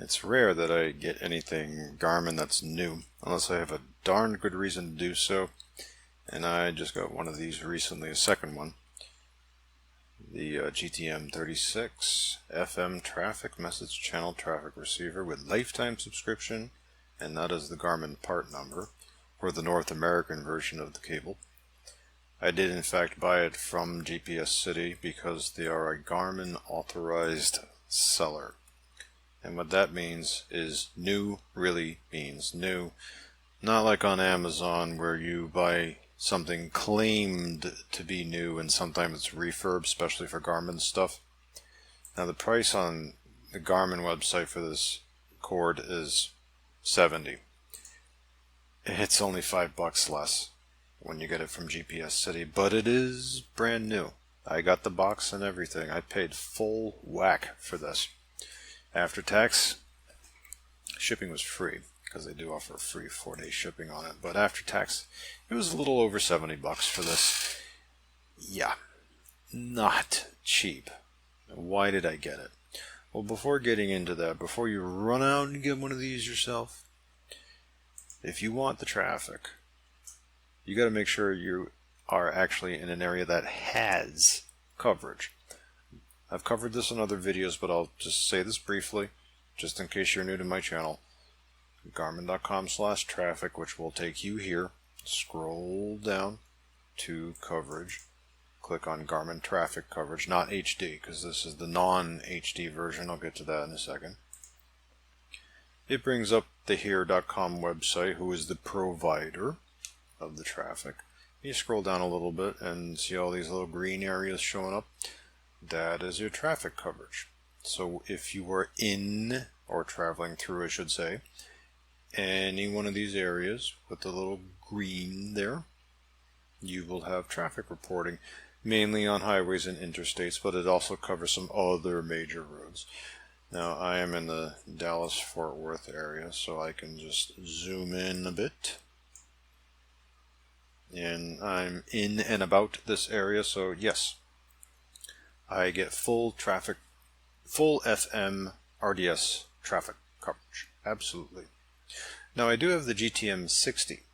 It's rare that I get anything Garmin that's new, unless I have a darn good reason to do so. And I just got one of these recently, a second one. The GTM36 FM traffic message channel traffic receiver with lifetime subscription, and that is the Garmin part number for the North American version of the cable. I did in fact buy it from GPS because they are a Garmin authorized seller. And what that means is new really means new. Not like on Amazon where you buy something claimed to be new and sometimes it's refurb, especially for Garmin stuff. Now the price on the Garmin website for this cord is $70. It's only $5 less when you get it from GPS, but it is brand new. I got the box and everything. I paid full whack for this. After tax, shipping was free because they do offer free 4-day shipping on it. But after tax, it was a little over $70 for this. Yeah, not cheap. Why did I get it? Well, before getting into that, before you run out and get one of these yourself, if you want the traffic, you got to make sure you are actually in an area that has coverage. I've covered this in other videos, but I'll just say this briefly, just in case you're new to my channel. Garmin.com/traffic, which will take you here. Scroll down to coverage. Click on Garmin traffic coverage, not HD, because this is the non-HD version. I'll get to that in a second. It brings up the here.com website, who is the provider of the traffic. You scroll down a little bit and see all these little green areas showing up. That is your traffic coverage. So if you are in, or traveling through I should say, any one of these areas with the little green there, you will have traffic reporting, mainly on highways and interstates, but it also covers some other major roads. Now I am in the Dallas-Fort Worth area, so I can just zoom in a bit. And I'm in and about this area, so yes, I get full FM RDS traffic coverage. Absolutely. Now I do have the GTM60,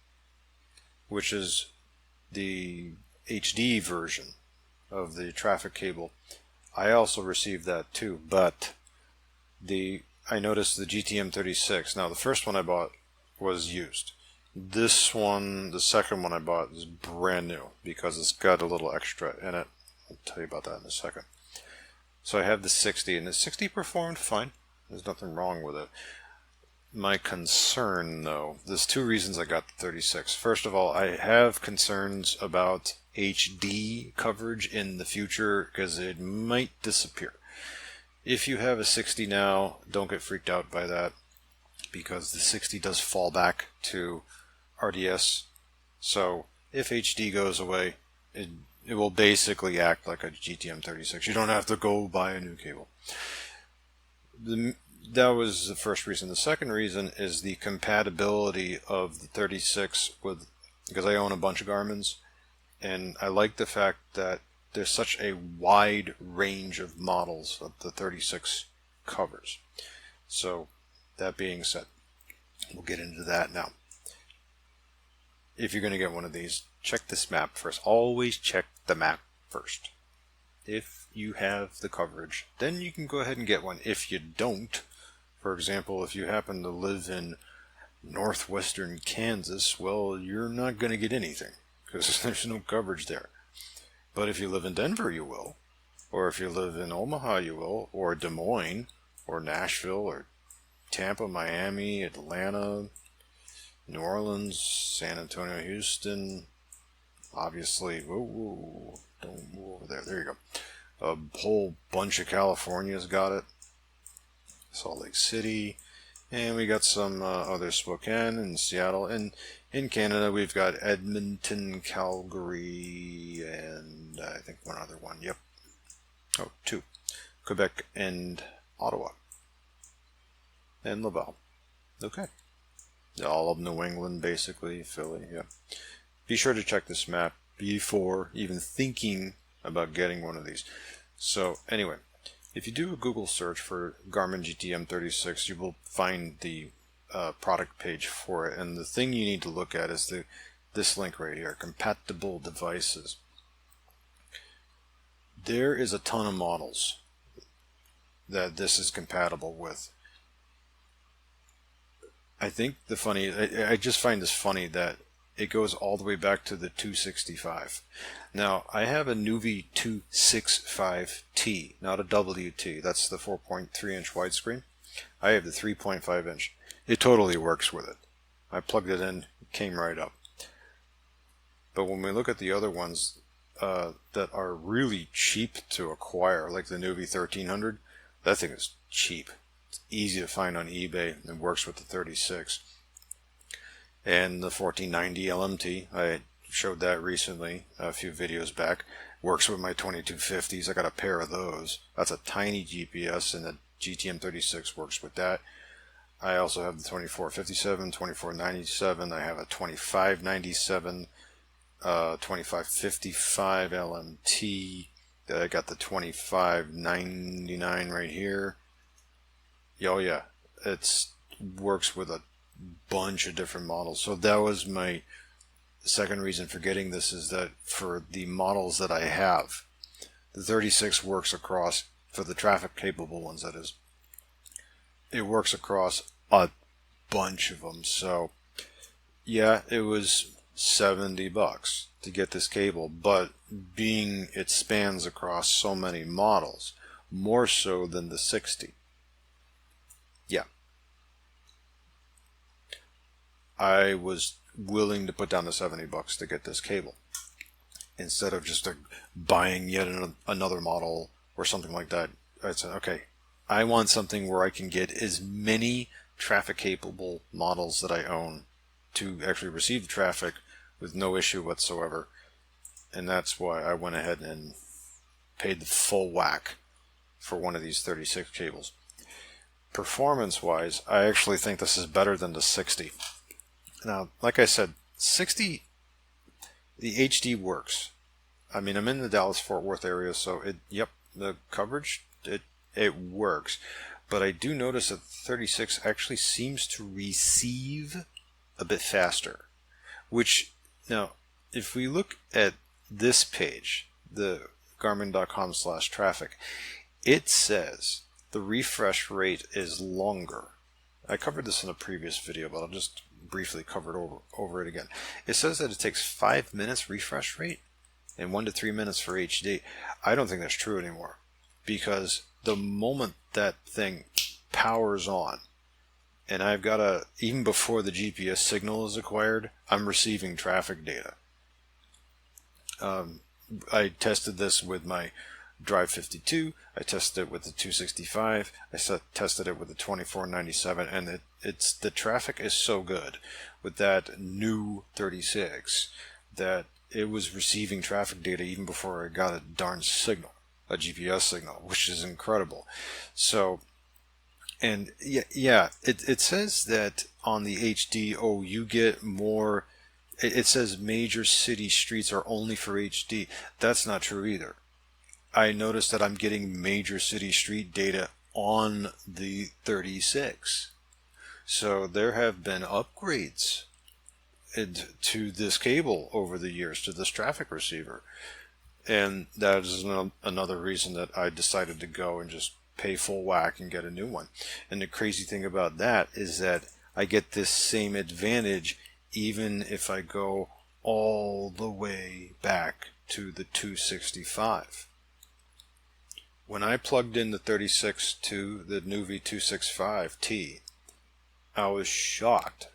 which is the HD version of the traffic cable. I also received that too, but I noticed the GTM36. Now the first one I bought was used. This one, the second one I bought, is brand new because it's got a little extra in it. I'll tell you about that in a second. So I have the 60, and the 60 performed fine. There's nothing wrong with it. My concern, though, there's two reasons I got the 36. First of all, I have concerns about HD coverage in the future because it might disappear. If you have a 60 now, don't get freaked out by that because the 60 does fall back to RDS. So if HD goes away, it will basically act like a GTM36. You don't have to go buy a new cable. That was the first reason. The second reason is the compatibility of the 36 with, because I own a bunch of Garmin's, and I like the fact that there's such a wide range of models that the 36 covers. So that being said, we'll get into that now. If you're going to get one of these, check this map first. Always check the map first. If you have the coverage, then you can go ahead and get one. If you don't, for example, if you happen to live in northwestern Kansas, well, you're not going to get anything because there's no coverage there. But if you live in Denver, you will. Or if you live in Omaha, you will. Or Des Moines, or Nashville, or Tampa, Miami, Atlanta, New Orleans, San Antonio, Houston, obviously, whoa, don't move over there, there you go. A whole bunch of California's got it, Salt Lake City, and we got some other Spokane and Seattle, and in Canada we've got Edmonton, Calgary, and I think one other one, yep, oh, two, Quebec and Ottawa, and Laval, okay. All of New England, basically, Philly, yeah. Be sure to check this map before even thinking about getting one of these. So, anyway, If you do a Google search for Garmin GTM36, you will find the product page for it, and the thing you need to look at is this link right here, compatible devices. There is a ton of models that this is compatible with. I think I just find this funny that it goes all the way back to the 265. Now, I have a Nuvi 265T, not a WT. That's the 4.3 inch widescreen. I have the 3.5 inch. It totally works with it. I plugged it in, it came right up. But when we look at the other ones that are really cheap to acquire, like the Nuvi 1300, that thing is cheap. It's easy to find on eBay and works with the 36. And the 1490 LMT, I showed that recently, a few videos back, works with my 2250s. I got a pair of those. That's a tiny GPS, and the GTM36 works with that. I also have the 2457, 2497. I have a 2597, 2555 LMT. I got the 2599 right here. Oh yeah, it works with a bunch of different models. So that was my second reason for getting this, is that for the models that I have, the 36 works across, for the traffic capable ones that is, it works across a bunch of them. So yeah, it was $70 to get this cable, but being it spans across so many models, more so than the 60, yeah, I was willing to put down the $70 to get this cable instead of just buying yet another model or something like that. I said, okay, I want something where I can get as many traffic capable models that I own to actually receive traffic with no issue whatsoever. And that's why I went ahead and paid the full whack for one of these 36 cables. Performance wise, I actually think this is better than the 60. Now, like I said, 60, the HD works. I mean, I'm in the Dallas-Fort Worth area, so the coverage, it works. But I do notice that 36 actually seems to receive a bit faster. Which, now, if we look at this page, the garmin.com/traffic, it says the refresh rate is longer. I covered this in a previous video, but I'll just briefly cover it over it again. It says that it takes 5 minutes refresh rate and 1 to 3 minutes for HD. I don't think that's true anymore, because the moment that thing powers on, and I've got even before the GPS signal is acquired, I'm receiving traffic data. I tested this with my Drive 52, I tested it with the 265, I tested it with the 2497, and the traffic is so good with that new 36 that it was receiving traffic data even before I got a darn signal, a GPS signal, which is incredible. So, and yeah, it says that on the HD, you get more. It says major city streets are only for HD. That's not true either. I noticed that I'm getting major city street data on the 36. So there have been upgrades to this cable over the years, to this traffic receiver. And that is another reason that I decided to go and just pay full whack and get a new one. And the crazy thing about that is that I get this same advantage even if I go all the way back to the 265. When I plugged in the 36 to the Nuvi 265T, I was shocked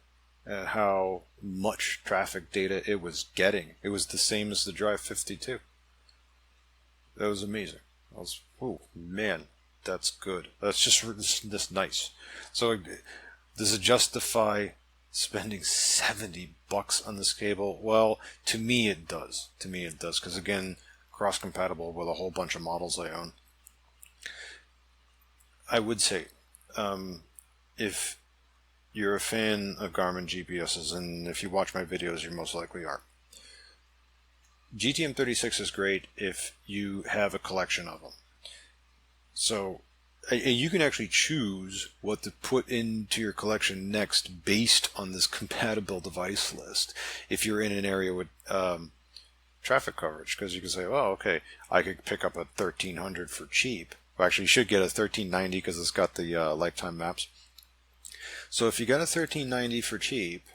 at how much traffic data it was getting. It was the same as the Drive 52. That was amazing. I was, oh man, that's good. That's just nice. So does it justify spending $70 on this cable? Well, to me it does. To me it does, because again, cross-compatible with a whole bunch of models I own. I would say, if you're a fan of Garmin GPSs, and if you watch my videos, you most likely are, GTM36 is great if you have a collection of them. So you can actually choose what to put into your collection next based on this compatible device list. If you're in an area with traffic coverage, because you can say, oh, okay, I could pick up a 1300 for cheap. Well, actually, you should get a 1390 because it's got the lifetime maps. So if you got a 1390 for cheap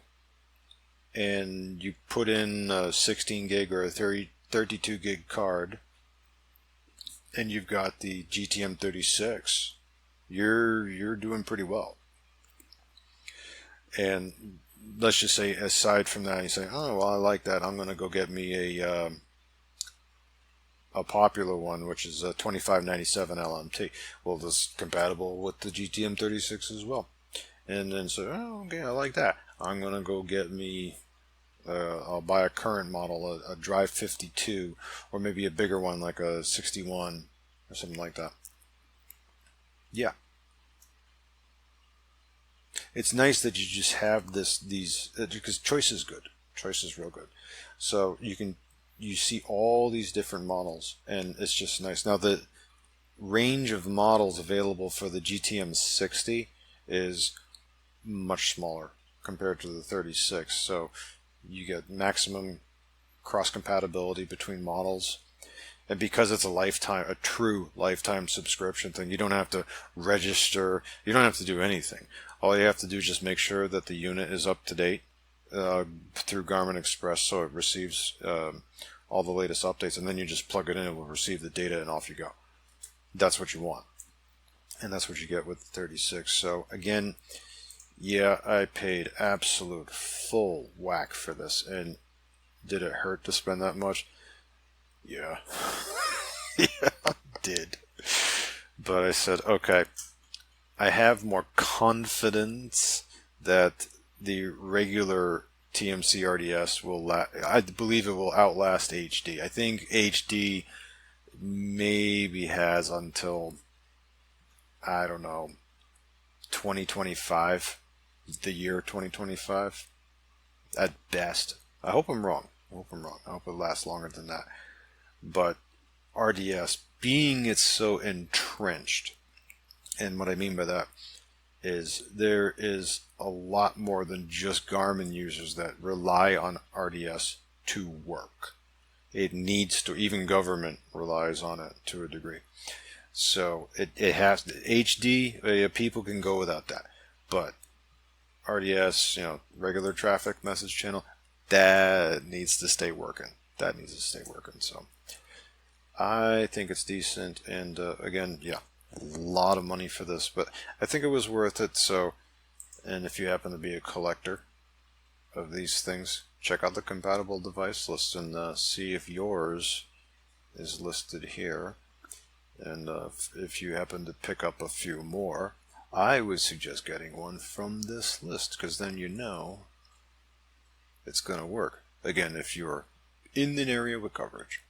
and you put in a 16 gig or a 32 gig card, and you've got the GTM36, you're doing pretty well. And let's just say, aside from that, you say, oh, well, I like that. I'm going to go get me a popular one, which is a 2597 LMT. Well, this is compatible with the GTM36 as well. And then so, oh, okay, I like that. I'm going to go get me, I'll buy a current model, a Drive 52, or maybe a bigger one like a 61 or something like that. Yeah. It's nice that you just have these, because choice is good. Choice is real good. So you see all these different models, and it's just nice. Now, the range of models available for the GTM60 is much smaller compared to the 36. So you get maximum cross compatibility between models. And because it's a true lifetime subscription thing, you don't have to register, you don't have to do anything. All you have to do is just make sure that the unit is up to date through Garmin Express, so it receives all the latest updates, and then you just plug it in, it will receive the data, and off you go. That's what you want. And that's what you get with the 36. So again, yeah, I paid absolute full whack for this, and did it hurt to spend that much? Yeah. Yeah, I did. But I said, okay, I have more confidence that the regular TMC RDS will I believe it will outlast HD. I think HD maybe has until, I don't know, 2025, the year 2025 at best. I hope I'm wrong. I hope it lasts longer than that. But RDS, being it's so entrenched, and what I mean by that is there is a lot more than just Garmin users that rely on RDS to work. It needs to, even government relies on it to a degree. So it has HD, people can go without that. But RDS, regular traffic message channel, that needs to stay working. So I think it's decent, and again, yeah, a lot of money for this, but I think it was worth it. So, and if you happen to be a collector of these things, check out the compatible device list and see if yours is listed here. And if you happen to pick up a few more, I would suggest getting one from this list, because then it's going to work. Again, if you're in an area with coverage.